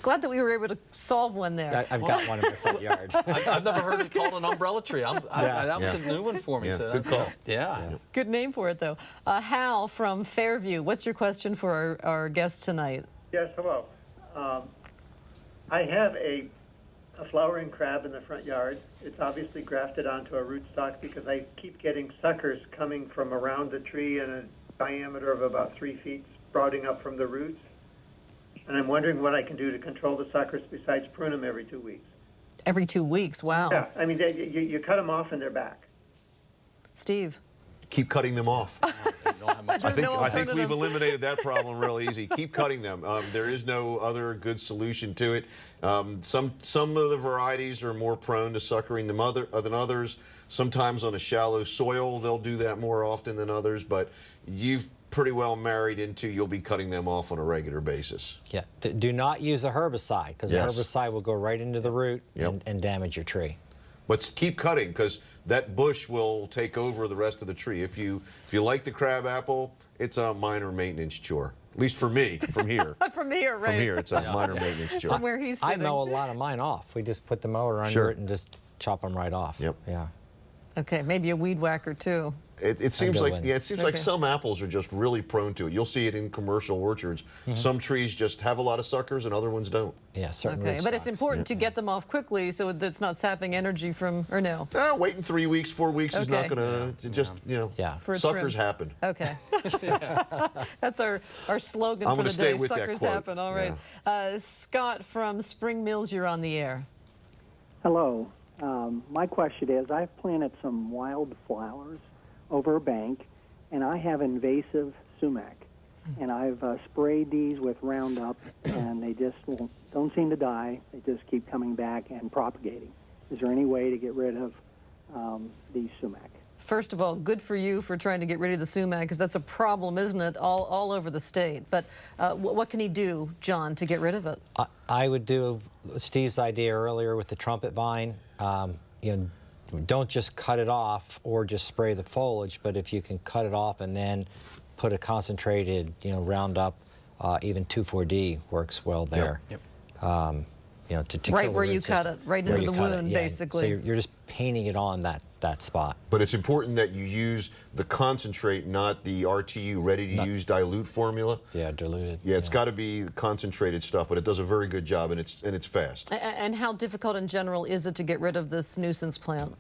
Glad that we were able to solve one there. I've got one in my front yard. I've never heard it called an umbrella tree. That was a new one for me. Yeah, So good call. Yeah. Good name for it, though. Hal from Fairview, what's your question for our guest tonight? Yes, hello. I have a flowering crab in the front yard. It's obviously grafted onto a rootstock because I keep getting suckers coming from around the tree in a diameter of about 3 feet, sprouting up from the roots. And I'm wondering what I can do to control the suckers besides prune them every 2 weeks. Every 2 weeks, wow. Yeah, I mean, you cut them off and they're back. Steve. Keep cutting them off. I think alternative. we've eliminated that problem real easy. Keep cutting them. There is no other good solution to it. Some of the varieties are more prone to suckering than others. Sometimes on a shallow soil they'll do that more often than others, but you've pretty well married into you'll be cutting them off on a regular basis. Yeah. Do not use a herbicide, because Yes. the herbicide will go right into the root and damage your tree. But keep cutting, because that bush will take over the rest of the tree. If you like the crabapple, it's a minor maintenance chore. At least for me, from here. From here, right? From here, it's a minor maintenance chore. From where he's I sitting. mow a lot of mine off. We just put the mower under Sure. it and just chop them right off. Yep. Yeah. Okay, maybe a weed whacker too. It seems like it seems like Okay. some apples are just really prone to it. You'll see it in commercial orchards. Some trees just have a lot of suckers, and other ones don't. Yeah, certain Okay, but it's rootstocks. important to get them off quickly so that it's not sapping energy from, or no? Waiting 3 weeks, 4 weeks is not Okay. going to just Yeah. For a suckers trim. happen. Okay. That's our slogan I'm for gonna the stay day. with that Suckers quote. happen. All right. Scott from Spring Mills, you're on the air. Hello. My question is, I've planted some wild flowers over a bank, and I have invasive sumac. And I've sprayed these with Roundup, and they just don't seem to die. They just keep coming back and propagating. Is there any way to get rid of these sumac? First of all, good for you for trying to get rid of the sumac, because that's a problem, isn't it, all over the state. But what can he do, John, to get rid of it? I would do Steve's idea earlier with the trumpet vine. You know, don't just cut it off or just spray the foliage, but if you can cut it off and then put a concentrated, Roundup, even 2,4-D works well there. Yep. You know, to Right kill the where root you cut system. it, right Where into you the cut it, wound, yeah. basically. So you're just painting it on that spot. But it's important that you use the concentrate, not the RTU ready-to-use dilute formula. Yeah, diluted. Yeah, it's got to be concentrated stuff, but it does a very good job, and it's fast. And how difficult in general is it to get rid of this nuisance plant?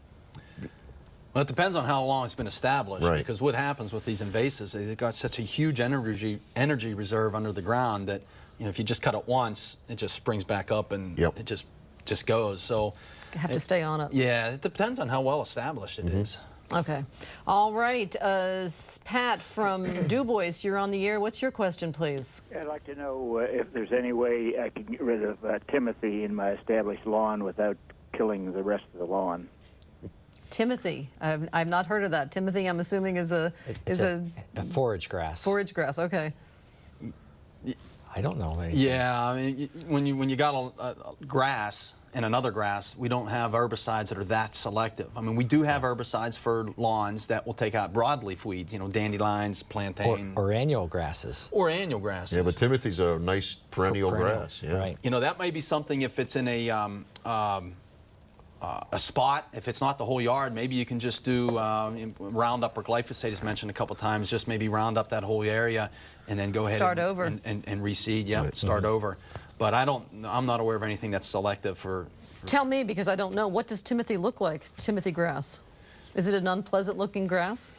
Well, it depends on how long it's been established. Right. Because what happens with these invasives, they've got such a huge energy reserve under the ground that, if you just cut it once, it just springs back up and it just goes. So You have to stay on it. Yeah, it depends on how well established it is. Okay. All right. Pat from DuBois, you're on the air. What's your question, please? I'd like to know if there's any way I can get rid of Timothy in my established lawn without killing the rest of the lawn. Timothy. I've not heard of that. Timothy, I'm assuming, is a forage grass. Forage grass. Okay. I don't know anything. Yeah, I mean, when you got a grass and another grass, we don't have herbicides that are that selective. I mean, we do have herbicides for lawns that will take out broadleaf weeds, dandelions, plantain. Or annual grasses. Or annual grasses. Yeah, but Timothy's a nice perennial grass. Yeah. Right. That may be something if it's in a spot. If it's not the whole yard, maybe you can just do Roundup or glyphosate is mentioned a couple times. Just maybe round up that whole area and then go ahead Start and, over. and reseed. Yeah, start over. But I'm not aware of anything that's selective for. Tell me, because I don't know. What does Timothy look like? Timothy grass. Is it an unpleasant-looking grass?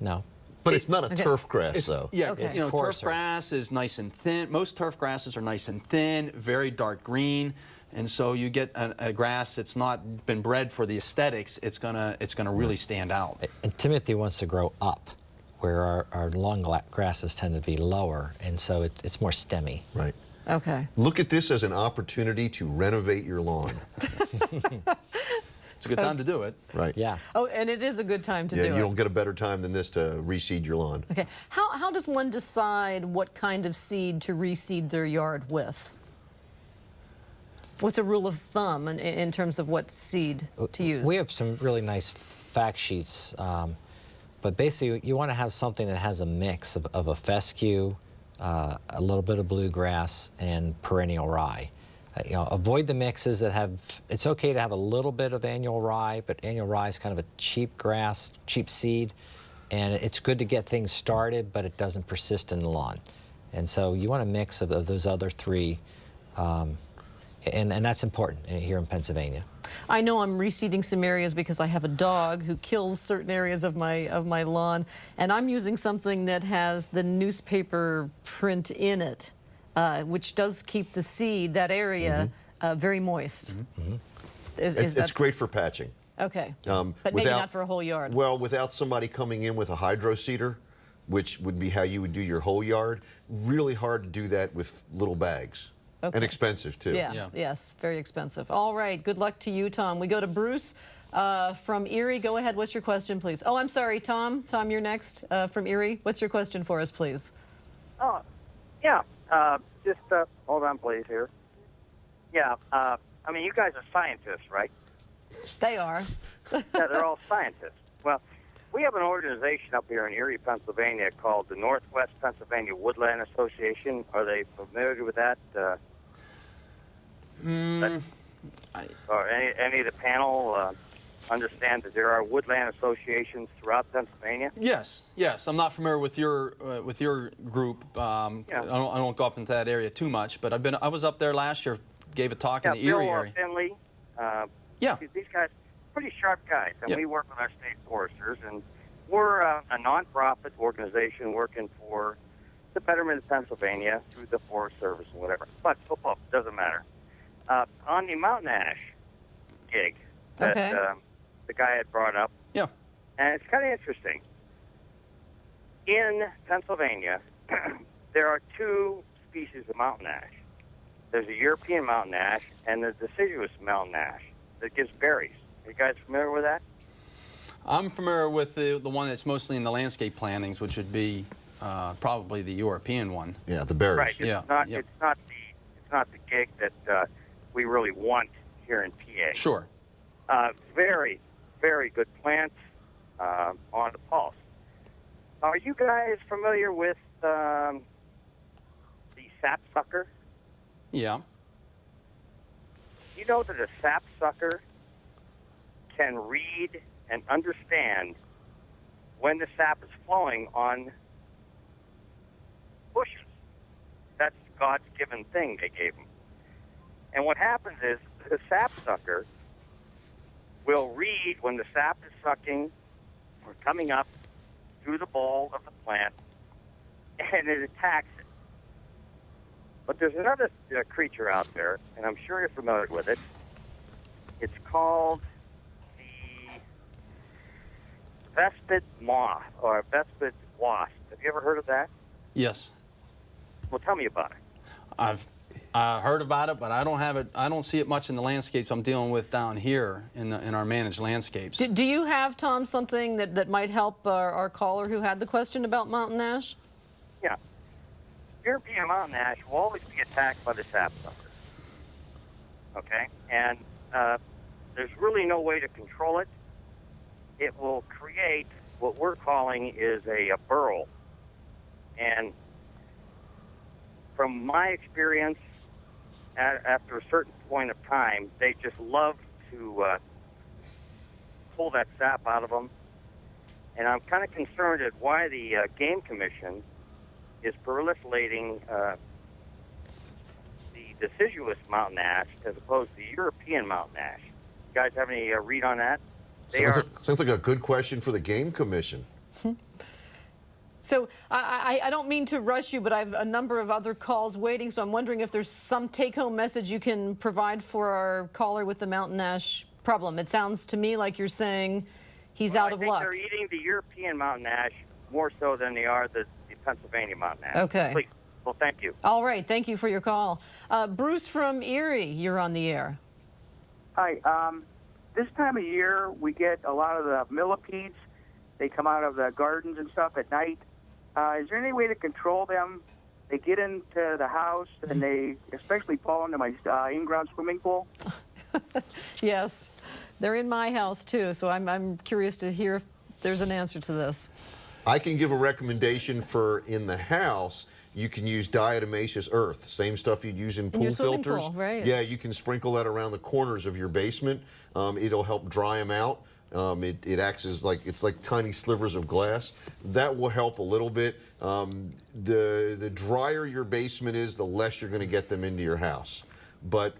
No. But it's not a turf grass, though. Yeah, Okay. turf grass is nice and thin. Most turf grasses are nice and thin, very dark green. And so you get a grass that's not been bred for the aesthetics. It's gonna really stand out. And Timothy wants to grow up, where our long grasses tend to be lower, and so it's more stemmy. Right. Okay. Look at this as an opportunity to renovate your lawn. It's a good time to do it. Right. Yeah. Oh, and it is a good time to do you it. don't get a better time than this to reseed your lawn. Okay. How does one decide what kind of seed to reseed their yard with? What's a rule of thumb in terms of what seed to use? We have some really nice fact sheets, but basically you want to have something that has a mix of a fescue, a little bit of bluegrass, and perennial rye. Avoid the mixes that have, it's okay to have a little bit of annual rye, but annual rye is kind of a cheap grass, cheap seed, and it's good to get things started, but it doesn't persist in the lawn. And so you want a mix of those other three, and that's important here in Pennsylvania. I know I'm reseeding some areas because I have a dog who kills certain areas of my lawn, and I'm using something that has the newspaper print in it, which does keep the seed, that area, very moist. It's great for patching. Okay, but maybe not for a whole yard. Well, without somebody coming in with a hydro seeder, which would be how you would do your whole yard, really hard to do that with little bags. Okay. And expensive, too. Yeah, yes, very expensive. All right, good luck to you, Tom. We go to Bruce from Erie. Go ahead, what's your question, please? Oh, I'm sorry, Tom. Tom, you're next from Erie. What's your question for us, please? Oh, yeah. Just hold on, please, here. Yeah, I mean, you guys are scientists, right? They are. Yeah, they're all scientists. Well, we have an organization up here in Erie, Pennsylvania called the Northwest Pennsylvania Woodland Association. Are they familiar with that? Or any of the panel? understand that there are woodland associations throughout Pennsylvania. Yes, yes. I'm not familiar with your group. I don't go up into that area too much, but I was up there last year, gave a talk in the Erie area. Finley. Yeah. These guys, pretty sharp guys, and Yep. we work with our state foresters, and we're a nonprofit organization working for the betterment of Pennsylvania through the Forest Service and whatever. But football doesn't matter. On the mountain ash gig that the guy had brought up, yeah, and it's kind of interesting. In Pennsylvania, there are two species of mountain ash. There's a European mountain ash and the deciduous mountain ash that gives berries. Are you guys familiar with that? I'm familiar with the one that's mostly in the landscape plantings, which would be probably the European one. Yeah, the berries. Right. It's not the gig that we really want here in PA. Sure. Very, very good plants on the pulse. Are you guys familiar with the Sap Sucker? Yeah. You know that a Sap Sucker can read and understand when the sap is flowing on bushes. That's God's given thing they gave him. And what happens is the Sap Sucker will read when the sap is sucking or coming up through the bowl of the plant, and it attacks it. But there's another creature out there, and I'm sure you're familiar with it. It's called the Vespid moth or Vespid wasp. Have you ever heard of that? Yes. Well, tell me about it. I've heard about it, but I don't have it. I don't see it much in the landscapes I'm dealing with down here in our managed landscapes. Do you have, Tom, something that might help our caller who had the question about mountain ash? Yeah. European mountain ash will always be attacked by the sap sucker. Okay? And there's really no way to control it. It will create what we're calling is a burrow. And from my experience, after a certain point of time, they just love to pull that sap out of them. And I'm kind of concerned at why the Game Commission is proliferating the deciduous mountain ash as opposed to the European mountain ash. You guys have any read on that? Sounds like a good question for the Game Commission. So I don't mean to rush you, but I have a number of other calls waiting, so I'm wondering if there's some take-home message you can provide for our caller with the mountain ash problem. It sounds to me like you're saying he's out of luck. I think they're eating the European mountain ash more so than they are the Pennsylvania mountain ash. Okay. Please. Well, thank you. All right. Thank you for your call. Bruce from Erie, you're on the air. Hi. This time of year, we get a lot of the millipedes. They come out of the gardens and stuff at night. Is there any way to control them? They get into the house, and they especially fall into my in-ground swimming pool. Yes. They're in my house, too, so I'm curious to hear if there's an answer to this. I can give a recommendation for in the house. You can use diatomaceous earth, same stuff you'd use in pool your swimming filters. pool, right. Yeah, you can sprinkle that around the corners of your basement. It'll help dry them out. It acts as it's like tiny slivers of glass. That will help a little bit. The drier your basement is, the less you're going to get them into your house. But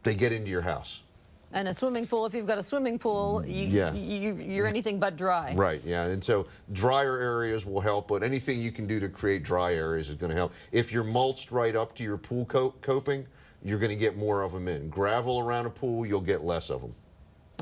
they get into your house. And a swimming pool, if you've got a swimming pool, you're anything but dry. Right, yeah, and so drier areas will help, but anything you can do to create dry areas is going to help. If you're mulched right up to your pool coping, you're going to get more of them in. Gravel around a pool, you'll get less of them.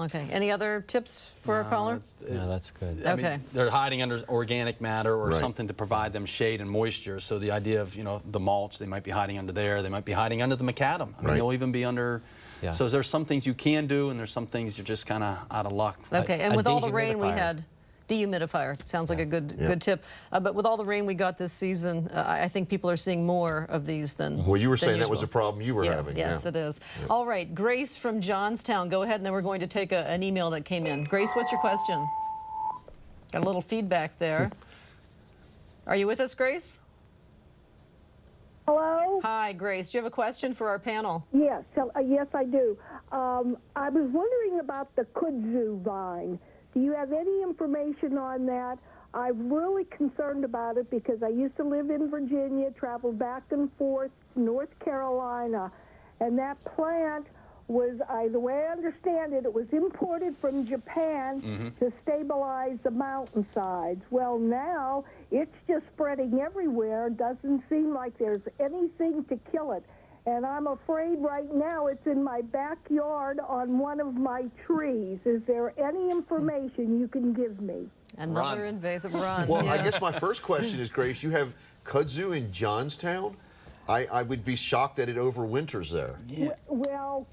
Okay, any other tips for our caller? No, that's good. I mean, they're hiding under organic matter or something to provide them shade and moisture. So the idea of, the mulch, they might be hiding under there. They might be hiding under the macadam. I mean, they'll even be under... Yeah. So there's some things you can do, and there's some things you're just kind of out of luck. Okay, and with all the rain we had, dehumidifier sounds like a good tip. But with all the rain we got this season, I think people are seeing more of these than Well, you were saying usual. that was a problem you were having. Yes, it is. Yeah. All right, Grace from Johnstown, go ahead, and then we're going to take an email that came in. Grace, what's your question? Got a little feedback there. Are you with us, Grace? Hello? Hi, Grace. Do you have a question for our panel? Yes, yes, I do. I was wondering about the kudzu vine. Do you have any information on that? I'm really concerned about it because I used to live in Virginia, traveled back and forth to North Carolina, and that plant was, the way I understand it, it was imported from Japan to stabilize the mountainsides. Well, now it's just spreading everywhere. Doesn't seem like there's anything to kill it. And I'm afraid right now it's in my backyard on one of my trees. Is there any information you can give me? Another invasive run. Well, yeah. I guess my first question is, Grace, you have kudzu in Johnstown? I would be shocked that it overwinters there. Yeah. Well,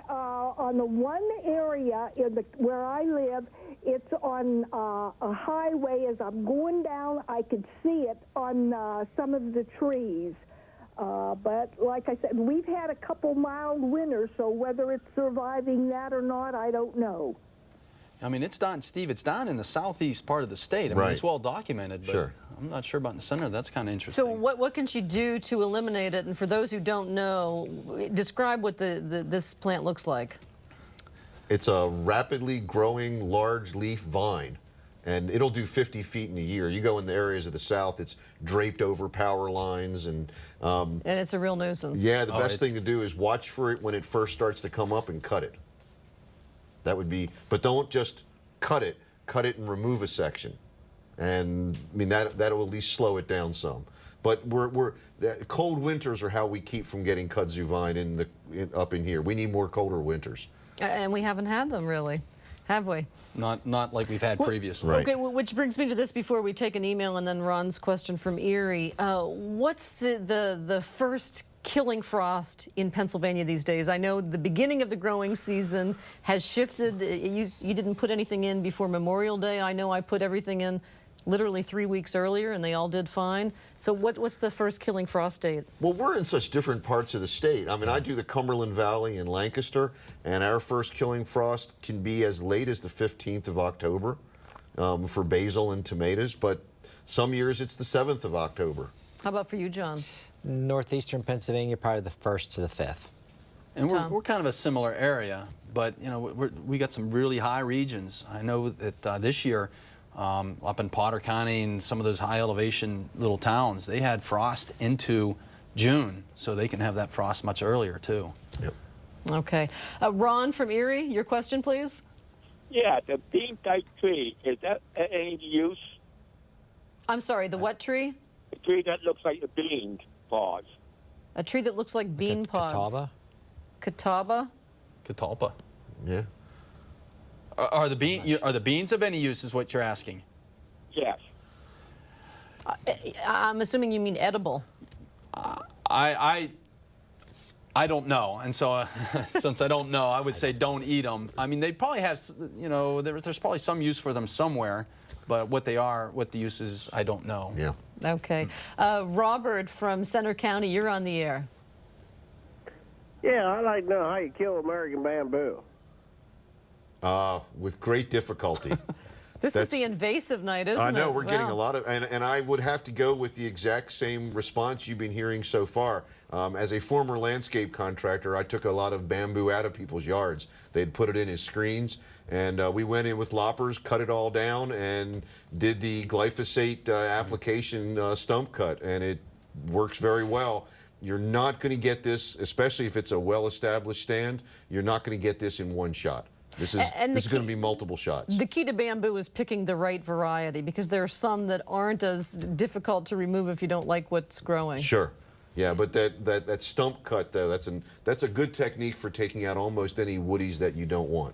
on the one area where I live, it's on a highway. As I'm going down, I could see it on some of the trees. But like I said, we've had a couple mild winters, so whether it's surviving that or not, I don't know. I mean, it's down, Steve, it's down in the southeast part of the state. I mean, it's well documented, but I'm not sure about in the center. That's kind of interesting. So what can she do to eliminate it? And for those who don't know, describe what this plant looks like. It's a rapidly growing large leaf vine, and it'll do 50 feet in a year. You go in the areas of the south, it's draped over power lines. And it's a real nuisance. Yeah, the best thing to do is watch for it when it first starts to come up and cut it. That would be, but don't just cut it and remove a section. And I mean, that'll at least slow it down some. But cold winters are how we keep from getting kudzu vine up in here. We need more colder winters. And we haven't had them really, have we? Not like we've had previously. Right. Okay, which brings me to this before we take an email and then Ron's question from Erie. What's the first killing frost in Pennsylvania these days? I know the beginning of the growing season has shifted. You didn't put anything in before Memorial Day. I know I put everything in literally 3 weeks earlier, and they all did fine. So what's the first killing frost date? Well, we're in such different parts of the state. I mean, I do the Cumberland Valley in Lancaster, and our first killing frost can be as late as the 15th of October for basil and tomatoes, but some years it's the 7th of October. How about for you, John? Northeastern Pennsylvania, probably the 1st to the 5th. And we're kind of a similar area, but you know we got some really high regions. I know that this year up in Potter County and some of those high elevation little towns, they had frost into June, so they can have that frost much earlier too. Yep. Okay. Ron from Erie, your question, please. Yeah, the bean-type tree, is that any use? I'm sorry, the what tree? A tree that looks like a bean pods. A tree that looks like bean pods. Catawba? Catawba? Catalpa. Yeah. Are the beans of any use is what you're asking? Yes. I'm assuming you mean edible. I don't know, and so since I don't know, I would say don't eat them. I mean, they probably have, you know, there's probably some use for them somewhere, but what they are, what the use is, I don't know. Yeah. Okay. Robert from Center County, you're on the air. Yeah, I'd like to know how you kill American bamboo. With great difficulty. This is the invasive night, isn't it? I know, we're getting Wow. a lot of, and I would have to go with the exact same response you've been hearing so far. As a former landscape contractor, I took a lot of bamboo out of people's yards. They'd put it in as screens, and we went in with loppers, cut it all down, and did the glyphosate application stump cut, and it works very well. You're not going to get this, especially if it's a well-established stand, you're not going to get this in one shot. This is going to be multiple shots. The key to bamboo is picking the right variety, because there are some that aren't as difficult to remove if you don't like what's growing. Sure. Yeah, but that stump cut, though, that's a good technique for taking out almost any woodies that you don't want.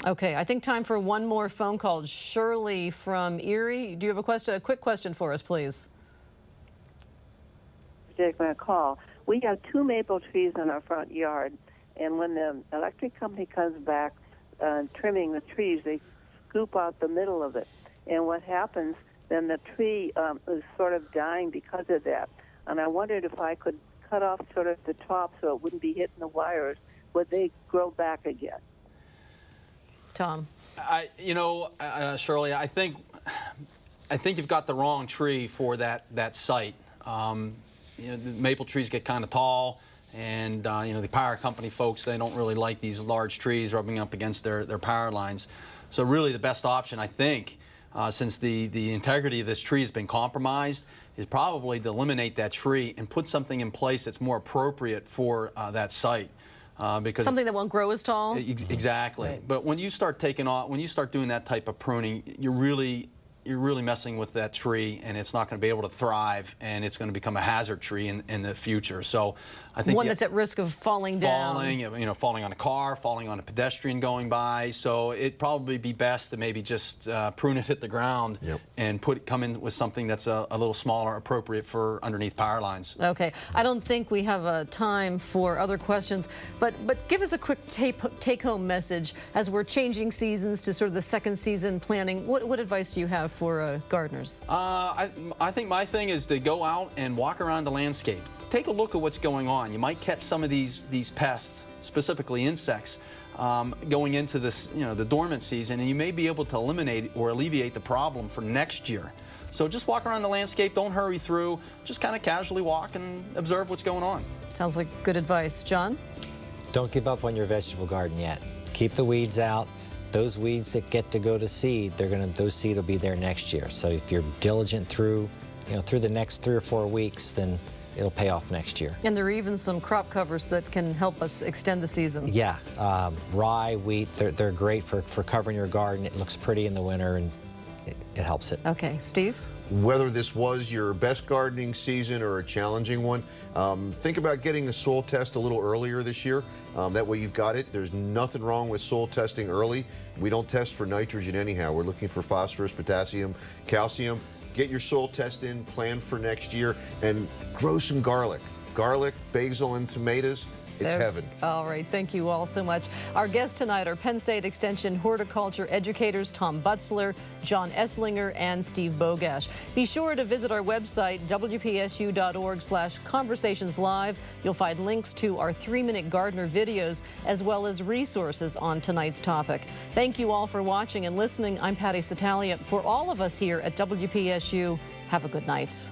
Okay, I think time for one more phone call. Shirley from Erie, do you have a question? A quick question for us, please. Take my call. We have 2 maple trees in our front yard, and when the electric company comes back trimming the trees, they scoop out the middle of it. And what happens, then the tree is sort of dying because of that. And I wondered if I could cut off sort of the top so it wouldn't be hitting the wires. Would they grow back again? Tom. You know, Shirley, I think you've got the wrong tree for that site. the maple trees get kind of tall, and the power company folks, they don't really like these large trees rubbing up against their power lines. So really the best option, I think, since the integrity of this tree has been compromised, is probably to eliminate that tree and put something in place that's more appropriate for that site. Because something that won't grow as tall? Exactly. Right. But when you start doing that type of pruning, you're really messing with that tree, and it's not going to be able to thrive, and it's going to become a hazard tree in the future. So I think one that's at risk of falling down. Falling on a car, falling on a pedestrian going by. So it'd probably be best to maybe just prune it at the ground and come in with something that's a little smaller, appropriate for underneath power lines. Okay. I don't think we have time for other questions, but give us a quick take-home message as we're changing seasons to sort of the second season planning. What advice do you have for gardeners? I think my thing is to go out and walk around the landscape. Take a look at what's going on. You might catch some of these pests, specifically insects, going into this, the dormant season, and you may be able to eliminate or alleviate the problem for next year. So just walk around the landscape. Don't hurry through. Just kind of casually walk and observe what's going on. Sounds like good advice. John? Don't give up on your vegetable garden yet. Keep the weeds out. Those weeds that get to go to seed, those seed will be there next year. So if you're diligent through the next 3 or 4 weeks, then it'll pay off next year. And there are even some crop covers that can help us extend the season. Yeah, rye, wheat, they're great for covering your garden. It looks pretty in the winter, and it helps it. Okay, Steve? Whether this was your best gardening season or a challenging one, think about getting the soil test a little earlier this year. That way you've got it. There's nothing wrong with soil testing early. We don't test for nitrogen anyhow. We're looking for phosphorus, potassium, calcium. Get your soil test in, plan for next year, and grow some garlic. Garlic, basil, and tomatoes. It's heaven. All right, thank you all so much. Our guests tonight are Penn State Extension horticulture educators Tom Butzler, John Esslinger, and Steve Bogash. Be sure to visit our website, wpsu.org/conversationslive. You'll find links to our 3-minute gardener videos, as well as resources on tonight's topic. Thank you all for watching and listening. I'm Patty Satalia. For all of us here at WPSU, have a good night.